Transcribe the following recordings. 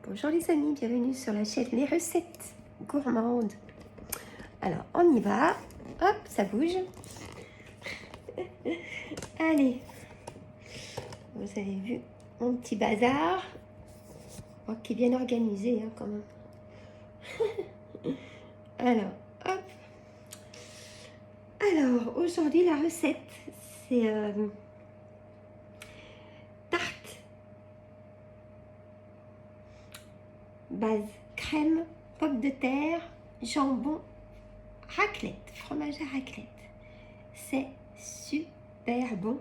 Bonjour les amis, bienvenue sur la chaîne Les Recettes Gourmandes. Alors on y va, hop, ça bouge. Allez, vous avez vu mon petit bazar, oh, qui est bien organisé hein, quand même. Alors, hop. Alors, aujourd'hui la recette, c'est tarte base crème, pommes de terre, jambon, raclette, fromage à raclette. C'est super bon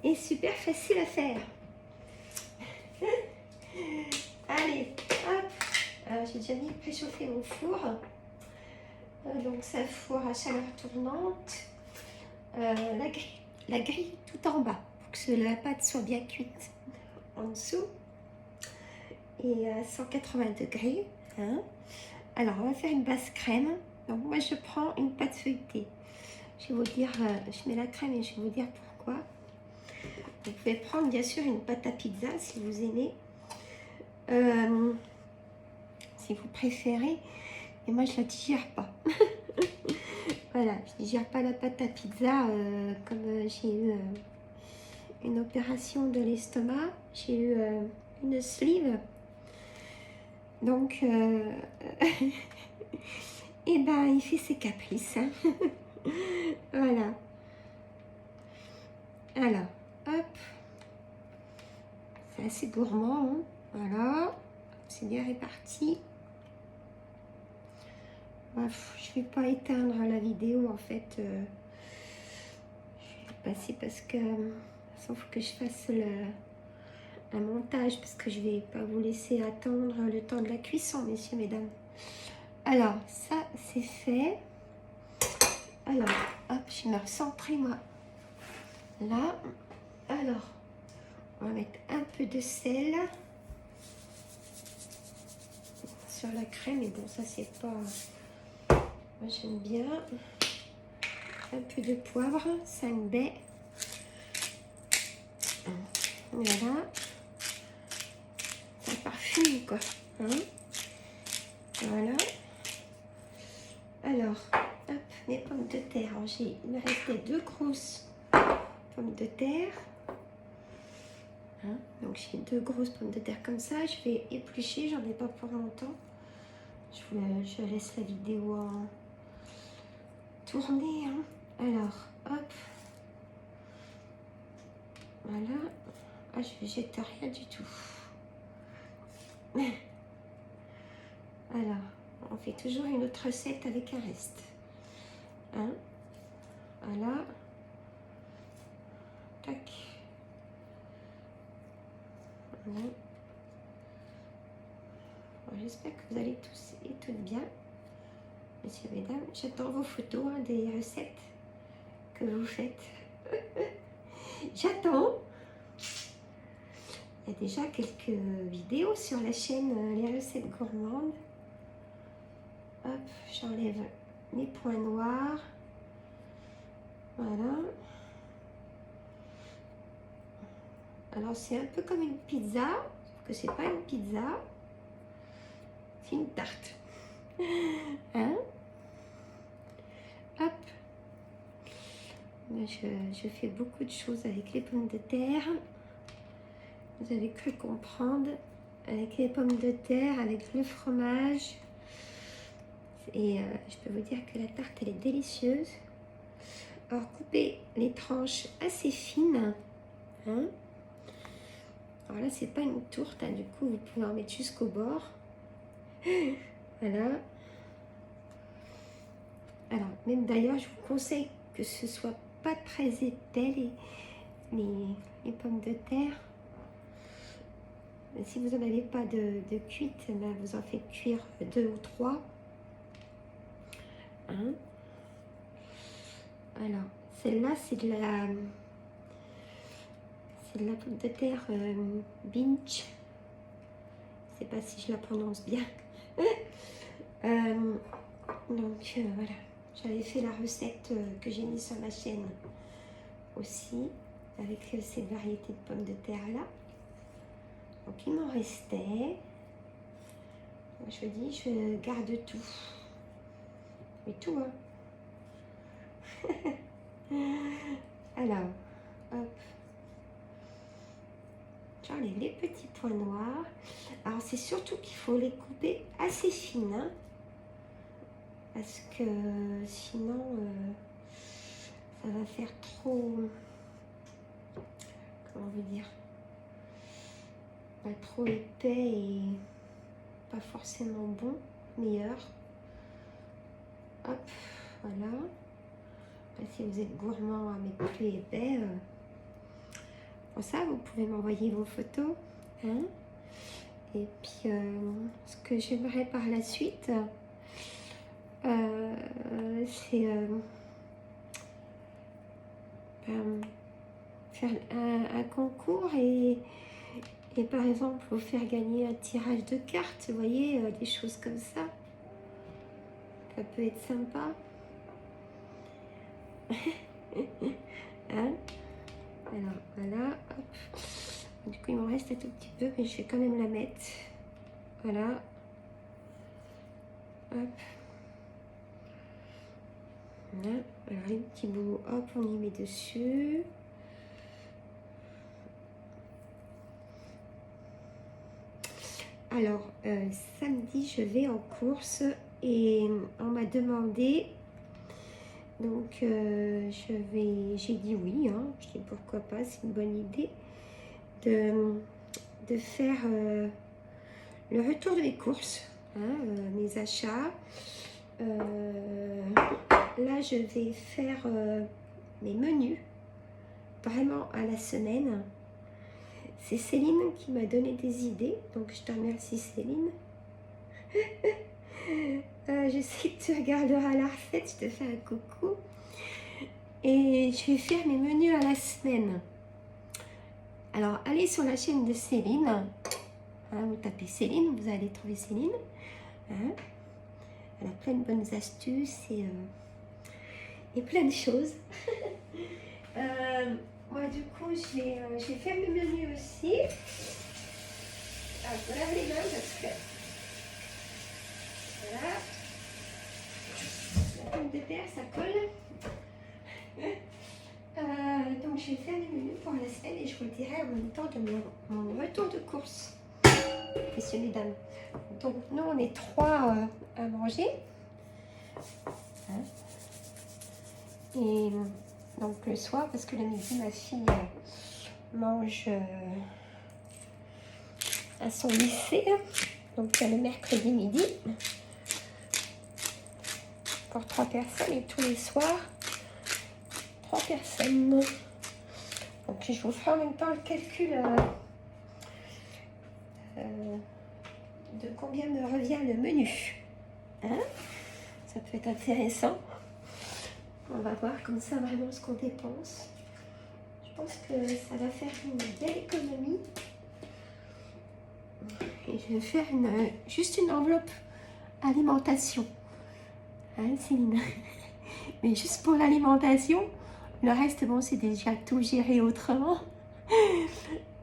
et super facile à faire. Allez, hop. Alors j'ai déjà mis préchauffer mon four. Donc c'est un four à chaleur tournante. La grille tout en bas pour que la pâte soit bien cuite en dessous. Et à 180 degrés. Hein. Alors on va faire une base crème. Donc moi je prends une pâte feuilletée. Je vais vous dire, je mets la crème et je vais vous dire pourquoi. Vous pouvez prendre bien sûr une pâte à pizza si vous aimez. Si vous préférez. Et moi je la digère pas. Voilà, je digère pas la pâte à pizza comme j'ai eu une opération de l'estomac. J'ai eu une sleeve. Donc, et ben il fait ses caprices. Hein. Voilà. Alors, hop. C'est assez gourmand. Hein. Voilà. C'est bien réparti. Bref, je vais pas éteindre la vidéo en fait. Je vais passer parce que il faut que je fasse un montage parce que je vais pas vous laisser attendre le temps de la cuisson, messieurs, mesdames. Alors, ça c'est fait. Alors, hop, je vais me recentrer moi. Là, alors, on va mettre un peu de sel sur la crème, mais bon, ça c'est pas... Moi j'aime bien. Un peu de poivre, 5 baies. Voilà. Ça parfume quoi. Hein, voilà. Alors, hop, mes pommes de terre. Il me restait 2 grosses pommes de terre. Hein, donc j'ai 2 grosses pommes de terre comme ça. Je vais éplucher, j'en ai pas pour longtemps. Je laisse la vidéo en tourner. Hein. Alors, hop. Voilà. Ah, je jette rien du tout. Alors, on fait toujours une autre recette avec un reste. Hein? Voilà. Tac. Voilà. Bon, j'espère que vous allez tous et toutes bien. Messieurs, mesdames, j'attends vos photos hein, des recettes que vous faites. J'attends. Il y a déjà quelques vidéos sur la chaîne Les Recettes Gourmandes. Hop, j'enlève mes points noirs. Voilà. Alors c'est un peu comme une pizza, sauf que c'est pas une pizza, c'est une tarte. Hein? Hop. Je fais beaucoup de choses avec les pommes de terre. Vous avez cru comprendre, avec les pommes de terre, avec le fromage. Et je peux vous dire que la tarte, elle est délicieuse. Alors, coupez les tranches assez fines. Hein? Alors là, c'est pas une tourte, hein, du coup, vous pouvez en mettre jusqu'au bord. Voilà. Alors, même d'ailleurs, je vous conseille que ce soit pas très épais, les pommes de terre. Si vous n'en avez pas de cuite, ben vous en faites cuire 2 ou 3. Hein? Alors, celle-là, c'est de la pomme de terre Binch. Je ne sais pas si je la prononce bien. Donc, voilà. J'avais fait la recette que j'ai mise sur ma chaîne aussi, avec cette variété de pommes de terre là. Donc, il m'en restait. Je dis, je garde tout. Mais tout, hein. Alors, hop. J'enlève les petits points noirs. Alors, c'est surtout qu'il faut les couper assez fines, hein, parce que sinon, ça va faire trop... Comment on veut dire, pas trop épais et pas forcément bon, meilleur. Hop, voilà. Après, si vous êtes gourmand à mettre plus épais, pour ça, vous pouvez m'envoyer vos photos. Hein. Et puis, ce que j'aimerais par la suite, c'est faire un concours et par exemple vous faire gagner un tirage de cartes, vous voyez, des choses comme ça. Ça peut être sympa. Hein. Alors voilà, hop. Du coup il m'en reste un tout petit peu, mais je vais quand même la mettre. Voilà. Hop. Voilà. Alors les petits bouts, hop, on y met dessus. Alors, samedi, je vais en course et on m'a demandé, donc j'ai dit oui, hein, je dis pourquoi pas, c'est une bonne idée, de faire le retour de mes courses, hein, mes achats. Là, je vais faire mes menus, vraiment à la semaine. C'est Céline qui m'a donné des idées, donc je te remercie Céline. Je sais que tu regarderas la recette, je te fais un coucou. Et je vais faire mes menus à la semaine. Alors, allez sur la chaîne de Céline. Hein, vous tapez Céline, vous allez trouver Céline. Hein, elle a plein de bonnes astuces et plein de choses. Moi, du coup, je vais faire mes menus aussi. Alors, je me lave les mains parce que... Voilà. La pomme de terre, ça colle. Donc, je vais faire les menus pour la semaine et je vous le dirai en même temps de mon retour de course. Messieurs, mesdames. Donc, nous, on est 3 à manger. Hein. Et donc, le soir, parce que le midi, ma fille mange à son lycée. Donc, le mercredi midi. Pour 3 personnes et tous les soirs, 3 personnes. Donc, je vous ferai en même temps le calcul de combien me revient le menu. Hein, ça peut être intéressant. On va voir comme ça vraiment ce qu'on dépense. Je pense que ça va faire une belle économie. Et je vais faire juste une enveloppe alimentation. Hein, Céline? Mais juste pour l'alimentation. Le reste, bon, c'est déjà tout géré autrement.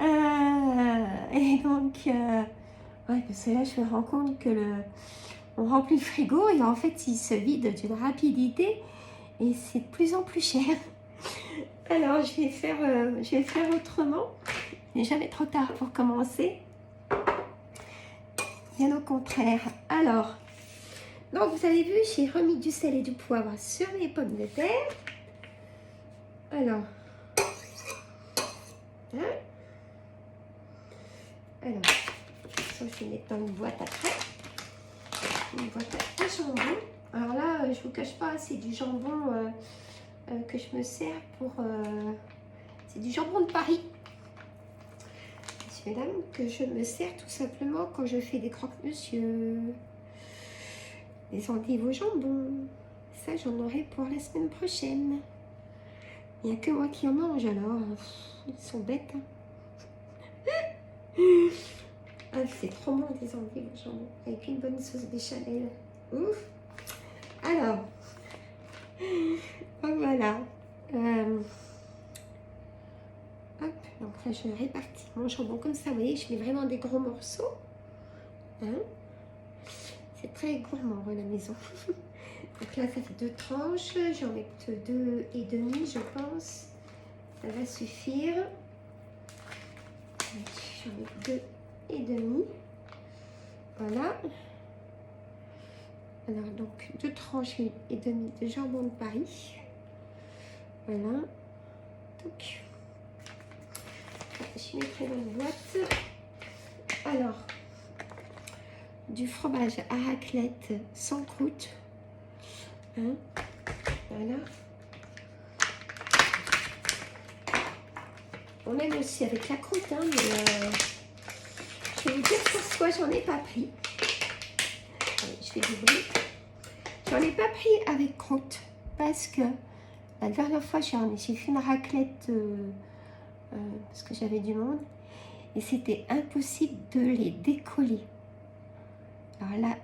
Et donc, ouais, parce que là, je me rends compte que on remplit le frigo et en fait, il se vide d'une rapidité et c'est de plus en plus cher. Alors, je vais faire autrement. Il n'est jamais trop tard pour commencer. Bien au contraire. Alors, donc vous avez vu, j'ai remis du sel et du poivre sur mes pommes de terre. Alors, hein, alors, ça je vais mettre dans une boîte après. Une boîte à jambon. Alors là, je vous cache pas, c'est du jambon que je me sers pour... c'est du jambon de Paris. Messieurs, mesdames, que je me sers tout simplement quand je fais des croque-monsieur. Des endives au jambon. Ça, j'en aurai pour la semaine prochaine. Il n'y a que moi qui en mange, alors. Ils sont bêtes. Hein. Ah, c'est trop bon, des endives au jambon. Avec une bonne sauce béchamel. Ouf. Alors. Voilà. Hop. Donc là, je répartis mon jambon comme ça. Vous voyez, je mets vraiment des gros morceaux. Hein. C'est très gourmand à la maison. Donc là, ça fait 2 tranches. J'en mets 2 et demi, je pense. Ça va suffire. J'en mets 2 et demi. Voilà. Alors, donc, 2 tranches et demi de jambon de Paris. Voilà. Donc, je mettrai dans une boîte. Alors, du fromage à raclette sans croûte. Hein, voilà. On aime aussi avec la croûte, hein, mais je vais vous dire pourquoi j'en ai pas pris. Je fais du bruit. J'en ai pas pris avec croûte parce que la dernière fois j'ai fait une raclette parce que j'avais du monde et c'était impossible de les décoller. Alors là,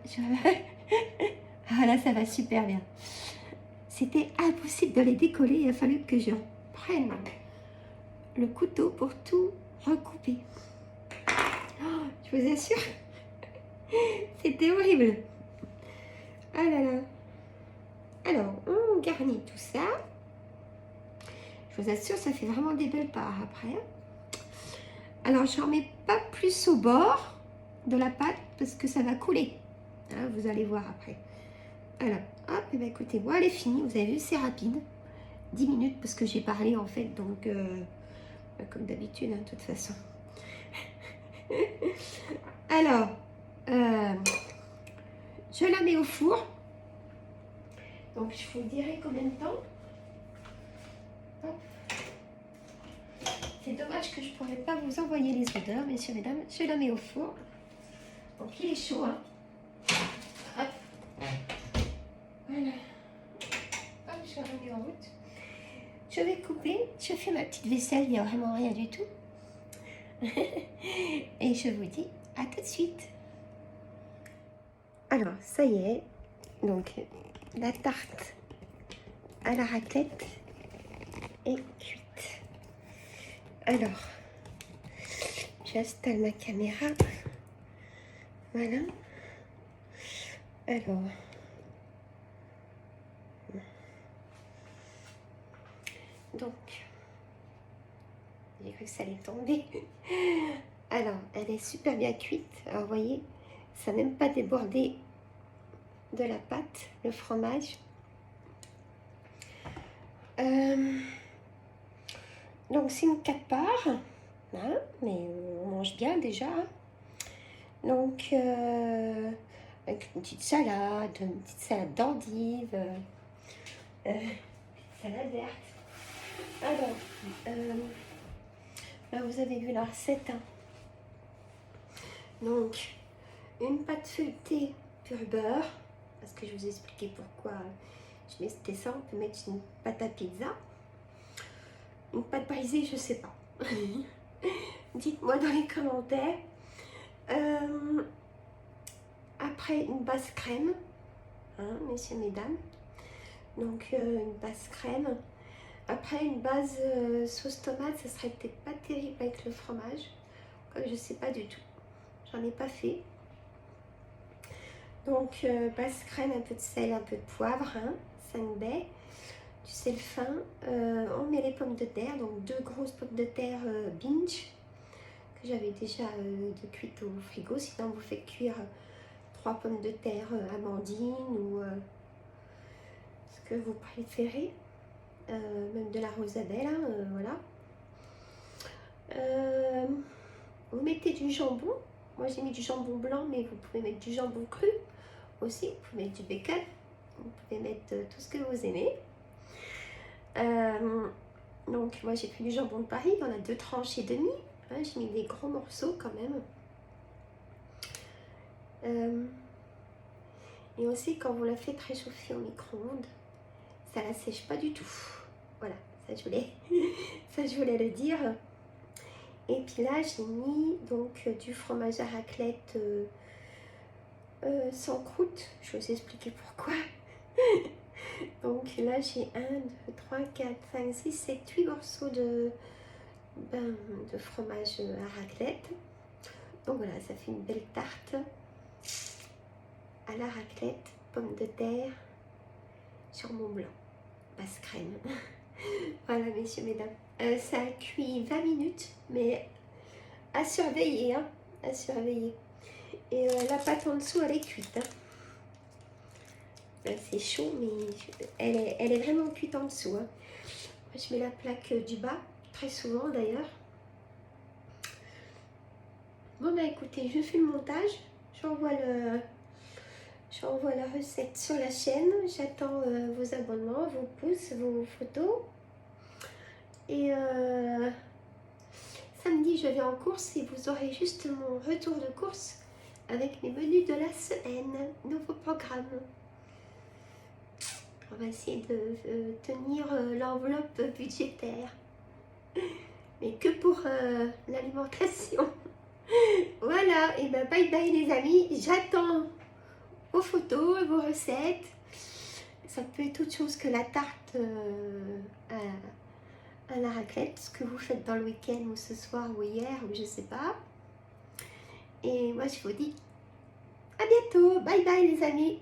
ah là ça va super bien. C'était impossible de les décoller. Il a fallu que je prenne le couteau pour tout recouper. Oh, je vous assure, c'était horrible. Ah là là. Alors, on garnit tout ça. Je vous assure, ça fait vraiment des belles parts après. Alors, j'en mets pas plus au bord de la pâte parce que ça va couler. Hein, vous allez voir après. Alors, hop, et bien écoutez, moi, elle est finie. Vous avez vu, c'est rapide. 10 minutes parce que j'ai parlé en fait, donc comme d'habitude, hein, de toute façon. Alors, je la mets au four. Donc, je vous dirai combien de temps. Hop. C'est dommage que je ne pourrais pas vous envoyer les odeurs, messieurs, mesdames. Je la mets au four. Donc, il est chaud, hein. Hop. Voilà. Hop, je la remets en route. Je vais couper. Je fais ma petite vaisselle. Il n'y a vraiment rien du tout. Et je vous dis à tout de suite. Alors, ça y est. Donc, la tarte à la raclette est cuite. Alors, j'installe ma caméra. Voilà. Alors, donc, j'ai cru que ça allait tomber. Alors, elle est super bien cuite. Alors, vous voyez, ça n'a même pas débordé de la pâte, le fromage. Donc, c'est une 4 parts. Hein, mais on mange bien déjà. Donc, avec une petite salade d'endive, salade verte. Alors, là vous avez vu la recette. Hein. Donc, une pâte feuilletée pur beurre, parce que je vous ai expliqué pourquoi je mettais ça. On peut mettre une pâte à pizza. Une pâte brisée, je sais pas. Dites-moi dans les commentaires. Après, une base crème, hein, messieurs, mesdames. Donc, une base crème. Après, une base sauce tomate, ça serait peut-être pas terrible avec le fromage. Je sais pas du tout. J'en ai pas fait. Donc, base crème, un peu de sel, un peu de poivre, hein, 5 baies, du sel fin. On met les pommes de terre, donc 2 grosses pommes de terre binge que j'avais déjà cuites au frigo. Sinon, vous faites cuire 3 pommes de terre amandine ou ce que vous préférez. Même de la rosabelle, hein, voilà. Vous mettez du jambon. Moi, j'ai mis du jambon blanc, mais vous pouvez mettre du jambon cru aussi. Vous pouvez mettre du bacon. Vous pouvez mettre tout ce que vous aimez. Donc, moi, j'ai pris du jambon de Paris. On a 2 tranches et demi. Hein, j'ai mis des gros morceaux quand même. Et aussi, quand vous la faites réchauffer au micro-ondes, ça la sèche pas du tout. Voilà, ça je voulais le dire. Et puis là, j'ai mis donc du fromage à raclette sans croûte. Je vais vous expliquer pourquoi. Donc là, j'ai 1, 2, 3, 4, 5, 6, 7, 8 morceaux de fromage à raclette. Donc voilà, ça fait une belle tarte. à la raclette, pommes de terre, sur mon blanc, basse crème. Voilà, messieurs, mesdames. Ça cuit 20 minutes, mais à surveiller, hein, à surveiller. Et la pâte en dessous, elle est cuite. Hein. C'est chaud, mais elle est vraiment cuite en dessous. Hein. Je mets la plaque du bas, très souvent d'ailleurs. Bon, bah écoutez, je fais le montage. J'envoie la recette sur la chaîne. J'attends vos abonnements, vos pouces, vos photos. Et samedi, je vais en course et vous aurez juste mon retour de course avec mes menus de la semaine, nouveau programme. On va essayer de tenir l'enveloppe budgétaire, mais que pour l'alimentation. Voilà, et ben bye bye les amis, j'attends vos photos, vos recettes. Ça peut être autre chose que la tarte à la raclette, ce que vous faites dans le week-end ou ce soir ou hier ou je sais pas. Et moi je vous dis à bientôt, bye bye les amis.